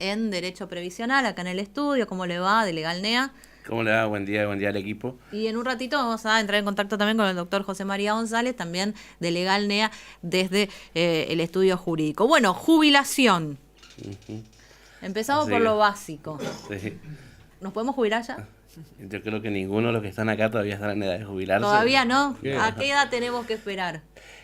en Derecho Previsional, acá en el estudio. ¿Cómo le va? De Legalnea. ¿Cómo le va? Buen día al equipo. Y en un ratito vamos a entrar en contacto también con el doctor José María González, también de Legalnea, desde el estudio jurídico. Bueno, jubilación. Ujú. Empezamos Así por lo que, básico. sí. ¿Nos podemos jubilar ya? Yo creo que ninguno de los que están acá todavía están en edad de jubilarse. Todavía no. ¿Qué? ¿A qué edad tenemos que esperar?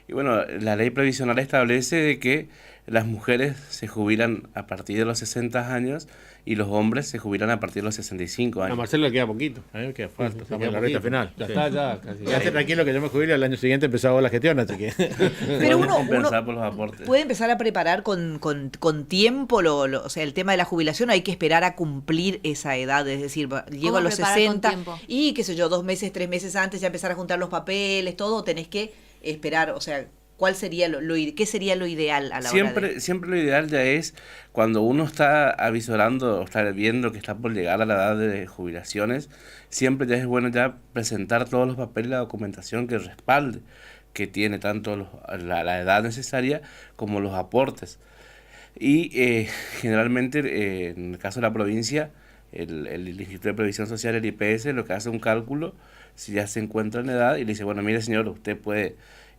Y bueno, la ley previsional establece de que las mujeres se jubilan a partir de los 60 años y los hombres se jubilan a partir de los 65 A años. Marcelo le queda poquito, a mí me queda falta, estamos en la recta final. Ya Sí. está, ya, casi. Quédate tranquilo que yo me jubilo, el año siguiente empezaba la gestión, así que... Pero Podemos uno compensar por los aportes. puede empezar a preparar con tiempo, o sea, el tema de la jubilación, hay que esperar a cumplir esa edad, es decir, llego a los preparar con 60 tiempo? y qué sé yo, 2 meses, 3 meses antes ya empezar a juntar los papeles, todo, o tenés que esperar, o sea, ¿cuál sería qué sería lo ideal a la hora de...? Siempre lo ideal ya es cuando uno está avisorando o está viendo que está por llegar a la edad de jubilaciones, siempre ya es bueno ya presentar todos los papeles y la documentación que respalde que tiene tanto la edad necesaria como los aportes. Y generalmente en el caso de la provincia, el Instituto de Previsión Social, el IPS, lo que hace un cálculo si ya se encuentra en edad y le dice, bueno, mire señor, usted puede...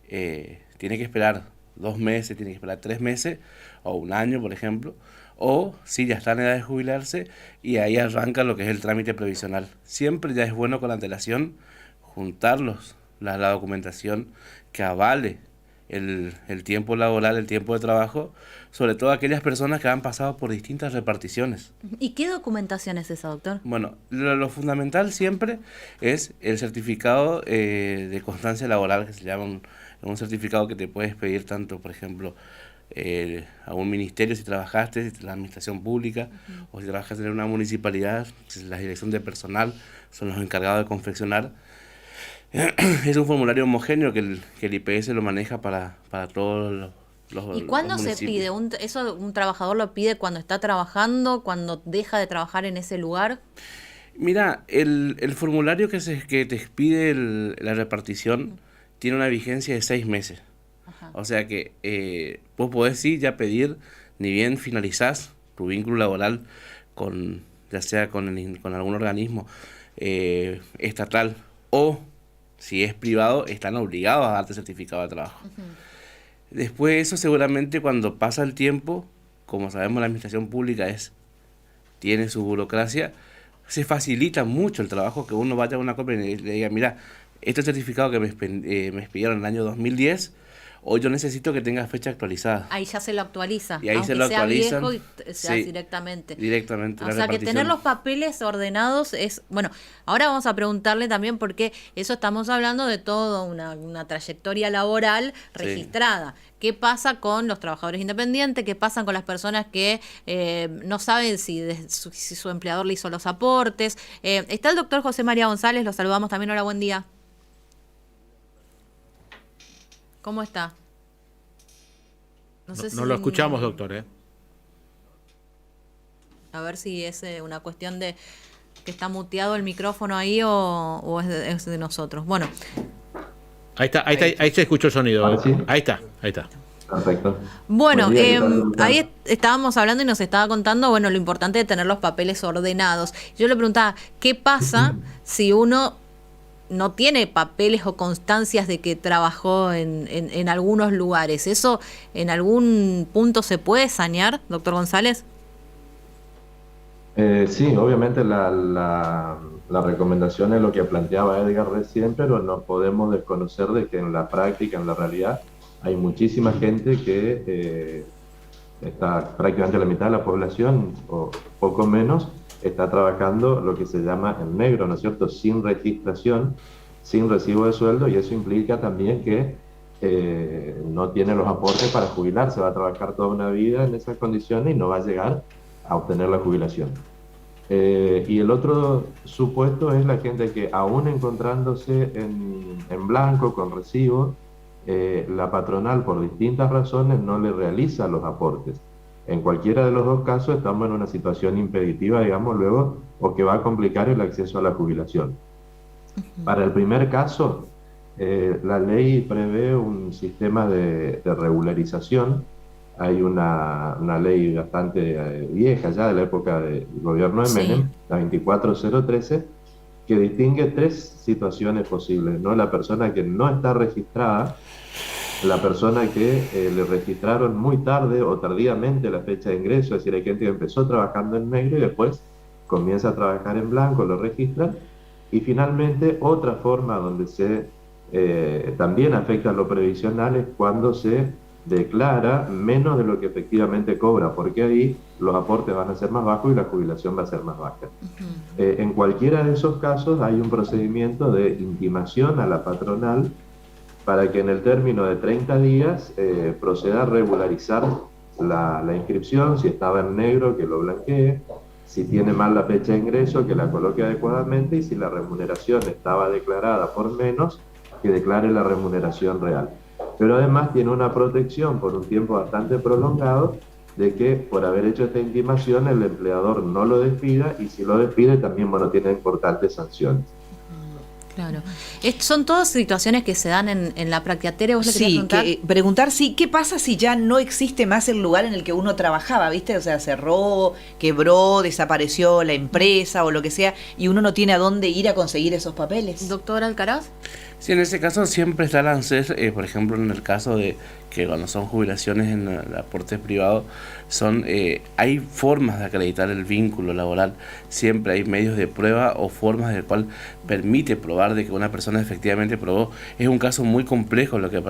tiene que esperar 2 meses, tiene que esperar 3 meses o un año, por ejemplo, o si ya está en edad de jubilarse y ahí arranca lo que es el trámite previsional. Siempre ya es bueno con antelación juntarlos, la documentación que avale el tiempo laboral, el tiempo de trabajo, sobre todo aquellas personas que han pasado por distintas reparticiones. ¿Y qué documentación es esa, doctor? Bueno, lo fundamental siempre es el certificado de constancia laboral, que se llama un certificado que te puedes pedir tanto, por ejemplo, a un ministerio si trabajaste, si la administración pública, o si trabajas en una municipalidad, si la dirección de personal son los encargados de confeccionar. Es un formulario homogéneo que el IPS lo maneja para todos ¿Y cuándo los se municipios. pide? ¿Eso un trabajador lo pide cuando está trabajando, cuando deja de trabajar en ese lugar? Mira, el formulario que te expide la repartición tiene una vigencia de 6 meses. Ajá. O sea que vos podés sí ya pedir, ni bien finalizás tu vínculo laboral ya sea con algún organismo estatal o si es privado, están obligados a darte certificado de trabajo. Después de eso, seguramente cuando pasa el tiempo, como sabemos la administración pública tiene su burocracia, se facilita mucho el trabajo que uno vaya a una compra y le diga, mira, este certificado que me expidieron en el año 2010, hoy yo necesito que tenga fecha actualizada. Ahí ya se lo actualiza, Y ahí aunque se lo sea actualizan. viejo y se hace Sí, directamente. directamente. O la sea que repartición. tener los papeles ordenados es... Bueno, ahora vamos a preguntarle también porque eso estamos hablando de toda una trayectoria laboral registrada. ¿Qué pasa con los trabajadores independientes? ¿Qué pasa con las personas que no saben si su empleador le hizo los aportes? Está el doctor José María González, lo saludamos también. Hola, buen día. ¿Cómo está? No, sé no lo escuchamos, doctor, ¿eh? A ver si es una cuestión de que está muteado el micrófono ahí o es de nosotros. Bueno, Ahí se escuchó el sonido. Ahora sí. Ahí está. Perfecto. bueno, Buen día, ¿qué tal, doctor? ahí estábamos hablando y nos estaba contando, bueno, lo importante de tener los papeles ordenados. Yo le preguntaba, ¿qué pasa si uno no tiene papeles o constancias de que trabajó en algunos lugares? ¿Eso en algún punto se puede sanear, doctor González? Sí, obviamente la recomendación es lo que planteaba Edgar recién, pero no podemos desconocer de que en la práctica, en la realidad, hay muchísima gente que está prácticamente la mitad de la población, o poco menos, está trabajando lo que se llama en negro, ¿no es cierto?, sin registración, sin recibo de sueldo, y eso implica también que no tiene los aportes para jubilarse, va a trabajar toda una vida en esas condiciones y no va a llegar a obtener la jubilación. Y el otro supuesto es la gente que aún encontrándose en blanco, con recibo, la patronal por distintas razones no le realiza los aportes. En cualquiera de los dos casos estamos en una situación impeditiva, digamos, luego, o que va a complicar el acceso a la jubilación. Para el primer caso, la ley prevé un sistema de regularización hay una ley bastante vieja ya de la época del gobierno de Menem, la 24013, que distingue 3 situaciones posibles, ¿no? La persona que no está registrada, la persona que le registraron muy tarde o tardíamente la fecha de ingreso, es decir, hay gente que empezó trabajando en negro y después comienza a trabajar en blanco, lo registran, y finalmente otra forma donde también afecta lo previsional es cuando se declara menos de lo que efectivamente cobra, porque ahí los aportes van a ser más bajos y la jubilación va a ser más baja. En cualquiera de esos casos hay un procedimiento de intimación a la patronal para que en el término de 30 días proceda a regularizar la inscripción, si estaba en negro, que lo blanquee, si tiene mal la fecha de ingreso, que la coloque adecuadamente, y si la remuneración estaba declarada por menos, que declare la remuneración real. Pero además tiene una protección por un tiempo bastante prolongado de que por haber hecho esta intimación el empleador no lo despida, y si lo despide también, bueno, tiene importantes sanciones. Claro. Son todas situaciones que se dan en la práctica. Tere, ¿vos le querías preguntar? ¿Qué pasa si ya no existe más el lugar en el que uno trabajaba, viste? O sea, cerró, quebró, desapareció la empresa o lo que sea, y uno no tiene a dónde ir a conseguir esos papeles. Doctor Alcaraz. Sí, en ese caso siempre está el ANSES, por ejemplo, en el caso de que cuando son jubilaciones en el aporte privado, hay formas de acreditar el vínculo laboral, siempre hay medios de prueba o formas de cual permite probar de que una persona efectivamente probó. Es un caso muy complejo lo que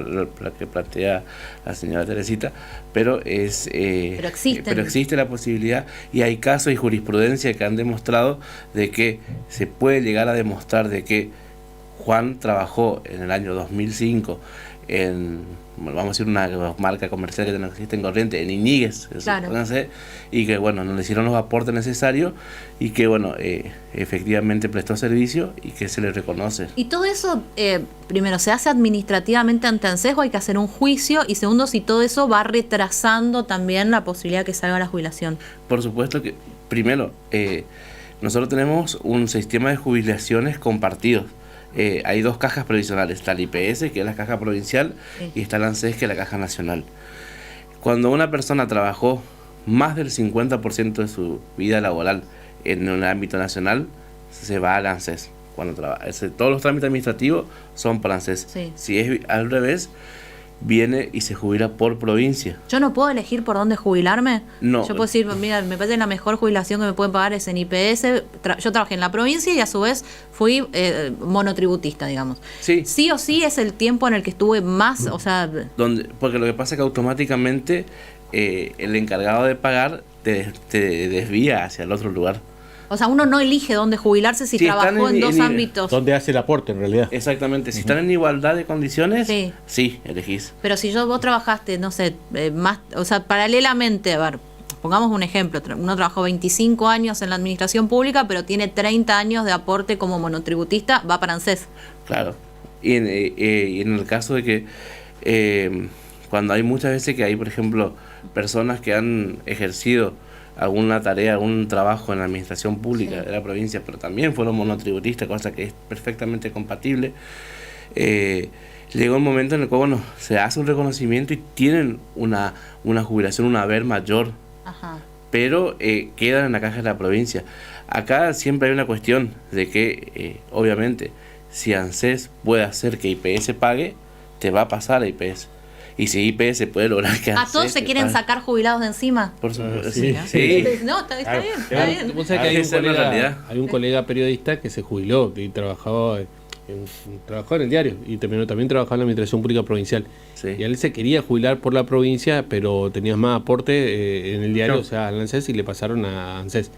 plantea la señora Teresita, pero existe la posibilidad, y hay casos y jurisprudencia que han demostrado de que se puede llegar a demostrar de que Juan trabajó en el año 2005 vamos a decir, una marca comercial que no existe en Corrientes, en Iñiguez, claro, y que bueno, no le hicieron los aportes necesarios, y que bueno, efectivamente prestó servicio y que se le reconoce. Y todo eso, primero, ¿se hace administrativamente ante ANSES o hay que hacer un juicio? Y segundo, si todo eso va retrasando también la posibilidad de que salga la jubilación. Por supuesto que, primero, nosotros tenemos un sistema de jubilaciones compartidos. Hay 2 cajas previsionales, está el IPS, que es la caja provincial, sí, y está el ANSES, que es la caja nacional. Cuando una persona trabajó más del 50% de su vida laboral en un ámbito nacional, se va al ANSES. Todos los trámites administrativos son para ANSES. Sí. Si es al revés, viene y se jubila por provincia. ¿Yo no puedo elegir por dónde jubilarme? No. Yo puedo decir, mira, me parece la mejor jubilación que me pueden pagar es en IPS. Yo trabajé en la provincia y a su vez fui monotributista, digamos. Sí. Sí o sí es el tiempo en el que estuve más, o sea... Porque lo que pasa es que automáticamente el encargado de pagar te desvía hacia el otro lugar. O sea, uno no elige dónde jubilarse si trabajó en 2 ámbitos. ¿Dónde hace el aporte en realidad? Exactamente. Si están en igualdad de condiciones, sí, elegís. Pero si vos trabajaste, no sé, más, o sea, paralelamente, a ver, pongamos un ejemplo, uno trabajó 25 años en la administración pública, pero tiene 30 años de aporte como monotributista, va para ANSES. Claro. Y en el caso de que cuando hay muchas veces que hay, por ejemplo, personas que han ejercido alguna tarea, algún trabajo en la administración pública de la provincia, pero también fueron monotributistas, cosa que es perfectamente compatible, llegó un momento en el cual, bueno, se hace un reconocimiento y tienen una jubilación, un haber mayor, pero quedan en la caja de la provincia. Acá siempre hay una cuestión de que, obviamente, si ANSES puede hacer que IPS pague, te va a pasar a IPS. Y si IPS puede lograr que ¿A todos se quieren sacar jubilados de encima? Por supuesto, sí. No, está bien, está bien. Vos sabés que hay un colega periodista que se jubiló y trabajó en el diario y también trabajaba en la administración pública provincial. Sí. Y él se quería jubilar por la provincia, pero tenía más aporte en el diario, o sea, al ANSES, y le pasaron a ANSES.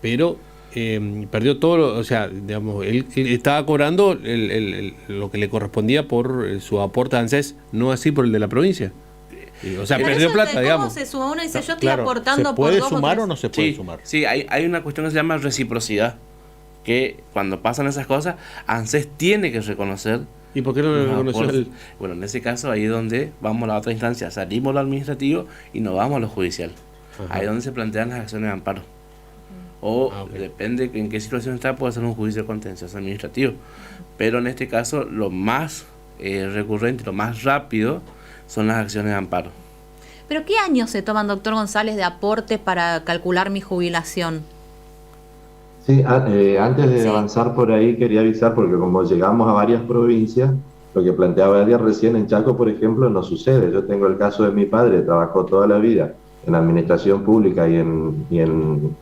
Pero perdió todo, o sea, digamos, él estaba cobrando lo que le correspondía por su aporte a ANSES, no así por el de la provincia. O sea, perdió plata, digamos. ¿Cómo se suma? Uno dice, yo estoy aportando por 2 o 3. ¿Se puede sumar o no se puede sumar? Sí, hay una cuestión que se llama reciprocidad, que cuando pasan esas cosas, ANSES tiene que reconocer. ¿Y por qué no lo reconoció? Bueno, en ese caso, ahí es donde vamos a la otra instancia, salimos a lo administrativo y nos vamos a lo judicial. Ahí es donde se plantean las acciones de amparo. O depende en qué situación está, puede ser un juicio contencioso administrativo. Pero en este caso, lo más recurrente, lo más rápido, son las acciones de amparo. ¿Pero qué años se toman, doctor González, de aporte para calcular mi jubilación? Sí, antes de avanzar por ahí quería avisar, porque como llegamos a varias provincias, lo que planteaba Edgar recién, en Chaco, por ejemplo, no sucede. Yo tengo el caso de mi padre, trabajó toda la vida en administración pública y en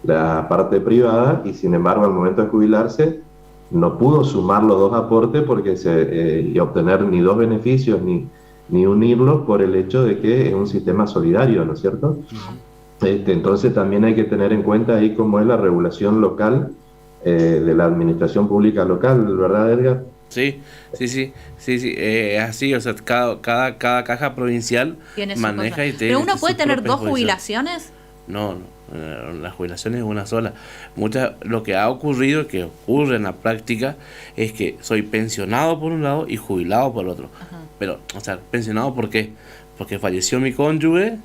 la parte privada, y sin embargo al momento de jubilarse no pudo sumar los dos aportes porque y obtener ni dos beneficios ni unirlos por el hecho de que es un sistema solidario, ¿no es cierto? Entonces también hay que tener en cuenta ahí cómo es la regulación local de la administración pública local, ¿verdad, Edgar? Sí, así, o sea, cada caja provincial tiene maneja y tiene. ¿Pero uno puede tener dos jubilaciones? No, la jubilación es una sola. Lo que ha ocurrido, que ocurre en la práctica, es que soy pensionado por un lado y jubilado por el otro. Ajá. Pero, o sea, pensionado ¿por qué? Porque falleció mi cónyuge,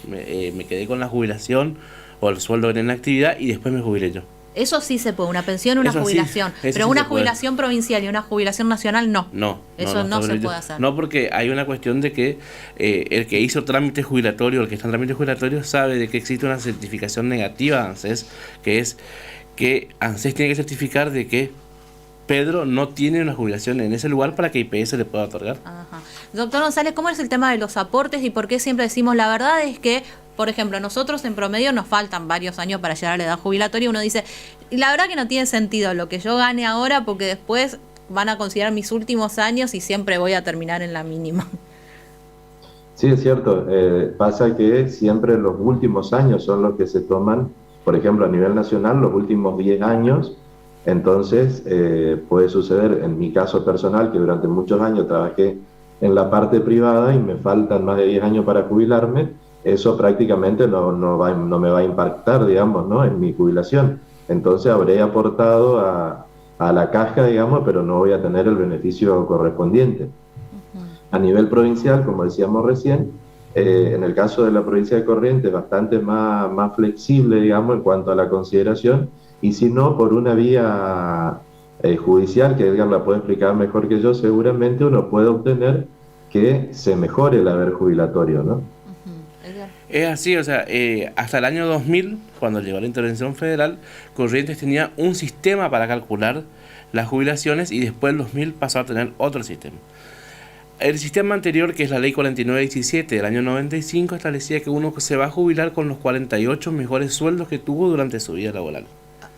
me quedé con la jubilación o el sueldo en la actividad y después me jubilé yo. Eso sí se puede, una pensión, una jubilación. Pero una jubilación provincial y una jubilación nacional no. Eso no se puede hacer. No, porque hay una cuestión de que el que hizo trámite jubilatorio, el que está en trámite jubilatorio, sabe de que existe una certificación negativa de ANSES, que es que ANSES tiene que certificar de que Pedro no tiene una jubilación en ese lugar para que IPS le pueda otorgar. Ajá. Doctor González, ¿cómo es el tema de los aportes y por qué siempre decimos la verdad? Es que, por ejemplo, nosotros en promedio nos faltan varios años para llegar a la edad jubilatoria y uno dice, la verdad que no tiene sentido lo que yo gane ahora porque después van a considerar mis últimos años y siempre voy a terminar en la mínima. Sí, es cierto. Pasa que siempre los últimos años son los que se toman, por ejemplo, a nivel nacional, los últimos 10 años. Entonces, puede suceder, en mi caso personal, que durante muchos años trabajé en la parte privada y me faltan más de 10 años para jubilarme, eso prácticamente no me va a impactar, digamos, ¿no?, en mi jubilación. Entonces, habré aportado a la caja, digamos, pero no voy a tener el beneficio correspondiente. A nivel provincial, como decíamos recién, en el caso de la provincia de Corrientes, bastante más flexible, digamos, en cuanto a la consideración, y si no, por una vía judicial, que Edgar la puede explicar mejor que yo, seguramente uno puede obtener que se mejore el haber jubilatorio, ¿no? Es así, o sea, hasta el año 2000, cuando llegó la intervención federal, Corrientes tenía un sistema para calcular las jubilaciones y después en 2000 pasó a tener otro sistema. El sistema anterior, que es la ley 4917 del año 95, establecía que uno se va a jubilar con los 48 mejores sueldos que tuvo durante su vida laboral.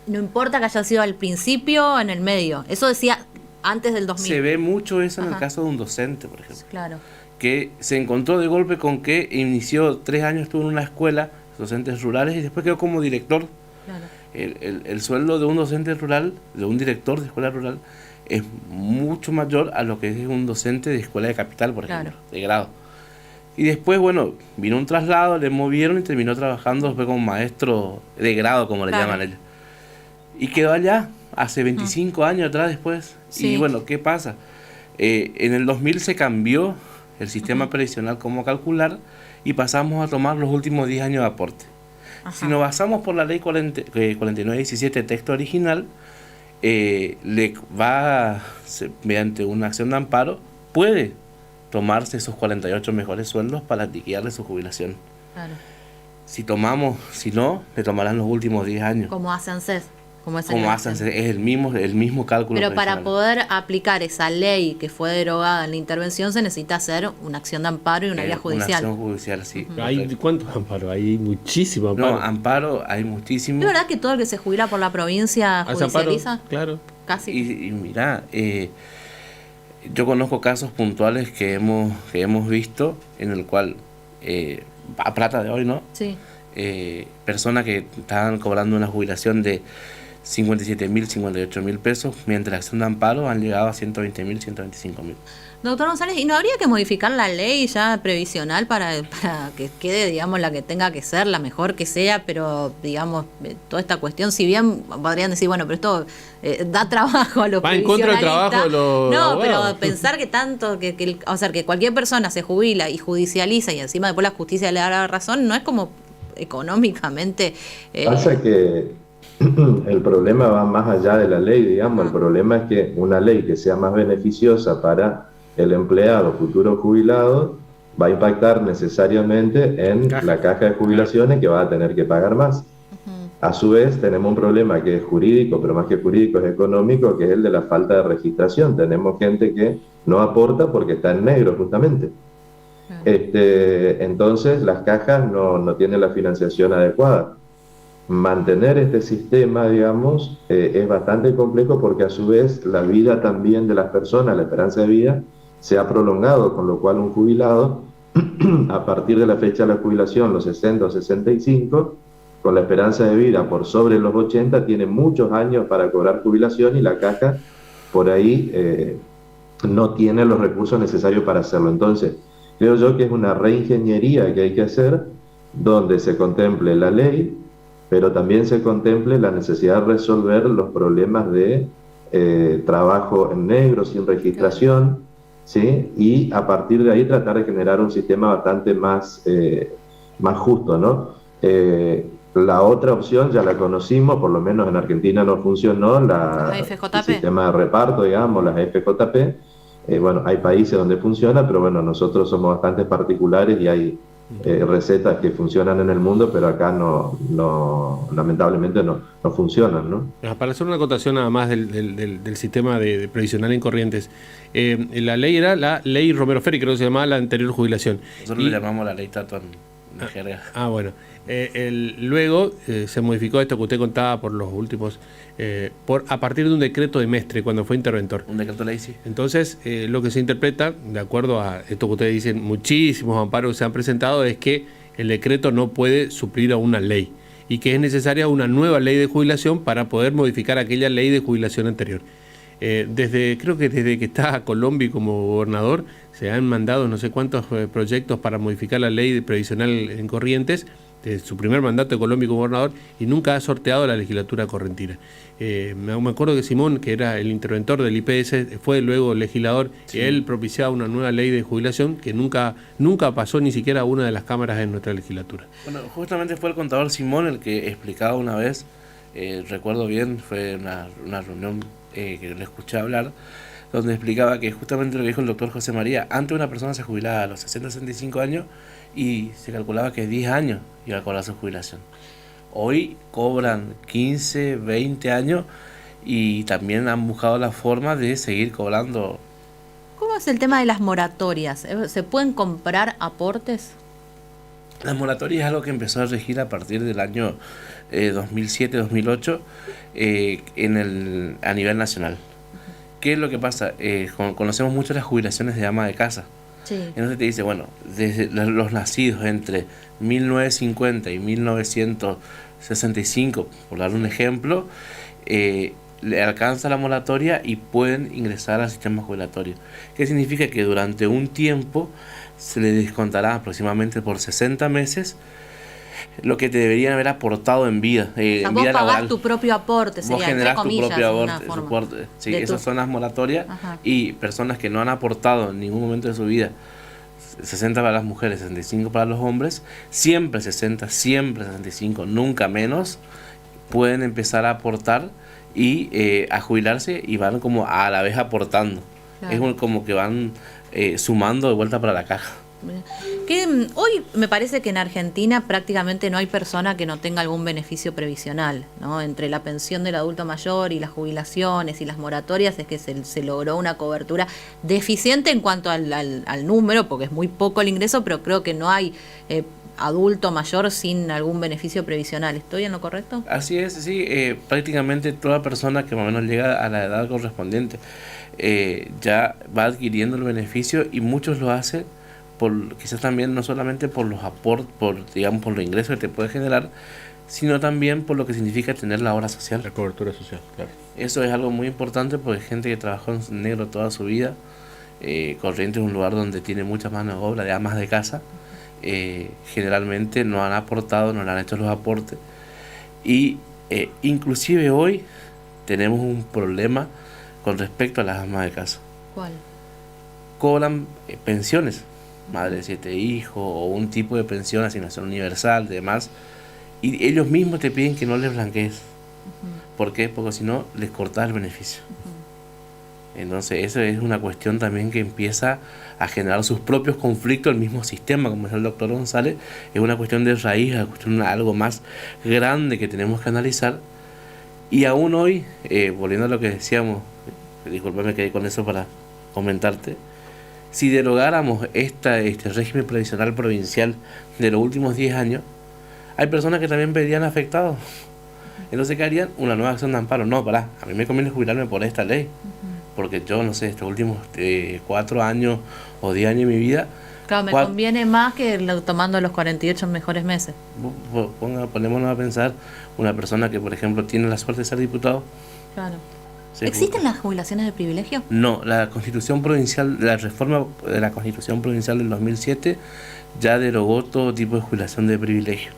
No importa que haya sido al principio o en el medio. Eso decía antes del 2000. Se ve mucho eso en el caso de un docente, por ejemplo. Claro. Que se encontró de golpe con que inició 3 años, estuvo en una escuela, docentes rurales, y después quedó como director. Claro. El sueldo de un docente rural, de un director de escuela rural, es mucho mayor a lo que es un docente de escuela de capital, por ejemplo, de grado. Y después, bueno, vino un traslado, le movieron y terminó trabajando después como maestro de grado, como le llaman ellos. Y quedó allá hace 25 años atrás después. Sí. Y bueno, ¿qué pasa? En el 2000 se cambió el sistema previsional cómo calcular y pasamos a tomar los últimos 10 años de aporte. Si nos basamos por la ley 4917, texto original, mediante una acción de amparo, puede tomarse esos 48 mejores sueldos para liquidarle su jubilación. Claro. Si no, le tomarán los últimos 10 años. Como hace ANSES. Es el mismo cálculo. Pero para poder aplicar esa ley que fue derogada en la intervención se necesita hacer una acción de amparo y una vía judicial. Una acción judicial, sí. ¿Cuántos amparos? Hay muchísimo amparo. No, amparo hay muchísimo. ¿Es verdad que todo el que se jubila por la provincia judicializa? Amparo, claro. Casi. Y mira, yo conozco casos puntuales que hemos visto en el cual, a plata de hoy, ¿no? Sí. Personas que estaban cobrando una jubilación de 57.000, 58.000 pesos, mientras la acción de amparo han llegado a 120.000, 125.000. Doctor González, ¿y no habría que modificar la ley ya previsional para que quede, digamos, la que tenga que ser, la mejor que sea, pero, digamos, toda esta cuestión, si bien podrían decir, bueno, pero esto da trabajo a los va en contra del trabajo de los no, abogados. Pero pensar que tanto, o sea, que cualquier persona se jubila y judicializa y encima después la justicia le da la razón, no es como económicamente... Pasa que el problema va más allá de la ley, digamos. El problema es que una ley que sea más beneficiosa para el empleado futuro jubilado va a impactar necesariamente en la caja de jubilaciones, que va a tener que pagar más. A su vez, tenemos un problema que es jurídico, pero más que jurídico es económico, que es el de la falta de registración. Tenemos gente que no aporta porque está en negro, justamente. Entonces, las cajas no tienen la financiación adecuada. Mantener este sistema, digamos, es bastante complejo, porque a su vez la vida también de las personas, la esperanza de vida, se ha prolongado, con lo cual un jubilado, a partir de la fecha de la jubilación, los 60 o 65, con la esperanza de vida por sobre los 80, tiene muchos años para cobrar jubilación, y la caja por ahí no tiene los recursos necesarios para hacerlo. Entonces, creo yo que es una reingeniería que hay que hacer, donde se contemple la ley, pero también se contemple la necesidad de resolver los problemas de trabajo en negro, sin registración, ¿sí? Y a partir de ahí tratar de generar un sistema bastante más justo, ¿no? La otra opción ya la conocimos, por lo menos en Argentina no funcionó, el sistema de reparto, digamos, las FJP. Bueno, hay países donde funciona, pero bueno, nosotros somos bastante particulares, y hay recetas que funcionan en el mundo, pero acá lamentablemente no funcionan, ¿no? Para hacer una acotación nada más del sistema de previsional en Corrientes, la ley era la ley Romero Ferri, creo que se llamaba la anterior jubilación. Nosotros le llamamos la ley Tato en jerga. Bueno. Luego se modificó esto que usted contaba por los últimos, a partir de un decreto de Mestre, cuando fue interventor. Un decreto ley, sí. Entonces, lo que se interpreta, de acuerdo a esto que ustedes dicen, muchísimos amparos que se han presentado, es que el decreto no puede suplir a una ley, y que es necesaria una nueva ley de jubilación para poder modificar aquella ley de jubilación anterior. Creo que desde que está Colombi como gobernador, se han mandado no sé cuántos proyectos para modificar la ley previsional en Corrientes, de su primer mandato de Colombi como gobernador, y nunca ha sorteado la legislatura correntina. Me acuerdo que Simón, que era el interventor del IPS, fue luego legislador, sí. Y él propiciaba una nueva ley de jubilación que nunca pasó ni siquiera a una de las cámaras en nuestra legislatura. Bueno, justamente fue el contador Simón el que explicaba una vez, recuerdo bien, fue una reunión que le escuché hablar, donde explicaba que justamente lo que dijo el doctor José María: antes una persona se jubilaba a los 60-65 años y se calculaba que 10 años iba a cobrar su jubilación. Hoy cobran 15, 20 años, y también han buscado la forma de seguir cobrando. ¿Cómo es el tema de las moratorias? ¿Se pueden comprar aportes? Las moratorias es algo que empezó a regir a partir del año 2007-2008 a nivel nacional. ¿Qué es lo que pasa? Conocemos mucho las jubilaciones de ama de casa. Sí. Entonces te dice, bueno, desde los nacidos entre 1950 y 1965, por dar un ejemplo, le alcanza la moratoria y pueden ingresar al sistema jubilatorio. ¿Qué significa? Que durante un tiempo se le descontará aproximadamente por 60 meses lo que te deberían haber aportado en vida. En vida laboral. Tu propio aporte, sería, vos generás tu propio aporte. Sí, esas son las moratorias. Ajá. Y personas que no han aportado en ningún momento de su vida, 60 para las mujeres, 65 para los hombres, siempre 60, siempre 65, nunca menos, pueden empezar a aportar y a jubilarse, y van como a la vez aportando. Claro. Es como que van sumando de vuelta para la caja. Que hoy me parece que en Argentina prácticamente no hay persona que no tenga algún beneficio previsional, ¿no? Entre la pensión del adulto mayor y las jubilaciones y las moratorias es que se logró una cobertura deficiente en cuanto al número, porque es muy poco el ingreso, pero creo que no hay adulto mayor sin algún beneficio previsional. ¿Estoy en lo correcto? Así es, sí. Prácticamente toda persona que más o menos llega a la edad correspondiente ya va adquiriendo el beneficio, y muchos lo hacen quizás también no solamente por los aportes, por los ingresos que te puede generar, sino también por lo que significa tener la obra social. La cobertura social, claro. Eso es algo muy importante, porque gente que trabajó en negro toda su vida, Corrientes es un lugar donde tiene mucha mano de obra de amas de casa, generalmente no han aportado, no le han hecho los aportes, y inclusive hoy tenemos un problema con respecto a las amas de casa. ¿Cuál? Cobran pensiones, madre de 7 hijos, o un tipo de pensión, asignación universal, demás, y ellos mismos te piden que no les blanquees. ¿Por qué? Porque si no, les cortas el beneficio. Entonces eso es una cuestión también que empieza a generar sus propios conflictos, el mismo sistema, como dice el doctor González, es una cuestión de raíz, es una cuestión de algo más grande que tenemos que analizar. Y aún hoy, volviendo a lo que decíamos, disculpame que quedé con eso para comentarte, si derogáramos este régimen previsional provincial de los últimos 10 años, hay personas que también verían afectados. Entonces, ¿qué harían? Una nueva acción de amparo. No, pará, a mí me conviene jubilarme por esta ley. Porque yo, no sé, estos últimos 4 años o 10 años de mi vida... Claro, me conviene más que tomando los 48 mejores meses. Ponémonos a pensar, una persona que, por ejemplo, tiene la suerte de ser diputado... Claro. ¿Existen las jubilaciones de privilegio? No, la Constitución Provincial, la reforma de la Constitución Provincial del 2007 ya derogó todo tipo de jubilación de privilegio.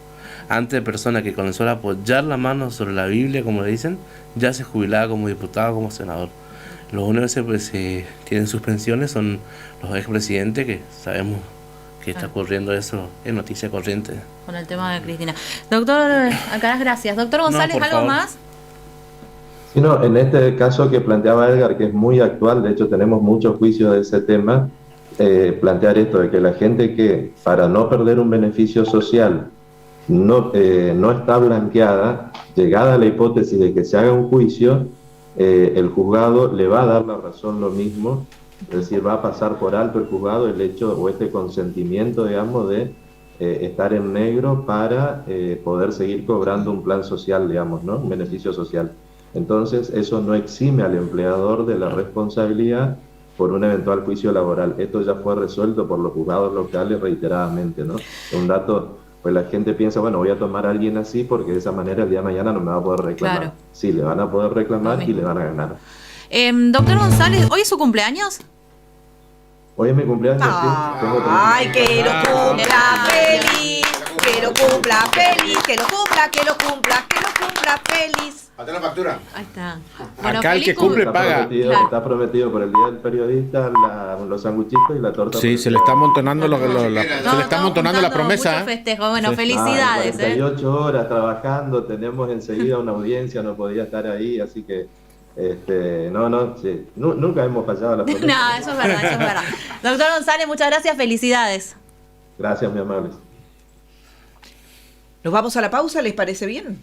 Antes, persona que comenzó a apoyar la mano sobre la Biblia, como le dicen, ya se jubilaba como diputado, como senador. Los únicos que tienen suspensiones son los expresidentes, que sabemos que está ocurriendo eso, es noticia corriente. Con el tema de Cristina. Doctor Alcaraz, gracias. Doctor González, ¿algo favor. más? Sí, no, en este caso que planteaba Edgar, que es muy actual, de hecho tenemos muchos juicios de ese tema, plantear esto de que la gente que, para no perder un beneficio social, no está blanqueada, llegada a la hipótesis de que se haga un juicio, el juzgado le va a dar la razón lo mismo, es decir, va a pasar por alto el juzgado el hecho o este consentimiento, digamos, de estar en negro para poder seguir cobrando un plan social, digamos, ¿no? Un beneficio social. Entonces, eso no exime al empleador de la responsabilidad por un eventual juicio laboral. Esto ya fue resuelto por los juzgados locales reiteradamente, ¿no? Un dato, pues la gente piensa, bueno, voy a tomar a alguien así porque de esa manera el día de mañana no me va a poder reclamar. Claro. Sí, le van a poder reclamar y le van a ganar. Doctor González, ¿hoy es su cumpleaños? Hoy es mi cumpleaños, sí. Ay, que lo cumpla feliz, que lo cumpla feliz, que lo cumpla, que lo cumpla, que lo cumpla feliz. ¿Hasta la factura? Ahí está. Acá el que feliz cumple paga. Claro. Está prometido por el Día del Periodista los sanguchitos y la torta. Sí, se le está amontonando se le está amontonando la promesa. Mucho festejo. Bueno, Sí. felicidades. 48 horas trabajando, tenemos enseguida una audiencia, no podía estar ahí, así que sí. Nunca hemos fallado a la promesa. No, eso es verdad, eso es verdad. Doctor González, muchas gracias, felicidades. Gracias, mi amable. ¿Nos vamos a la pausa? ¿Les parece bien?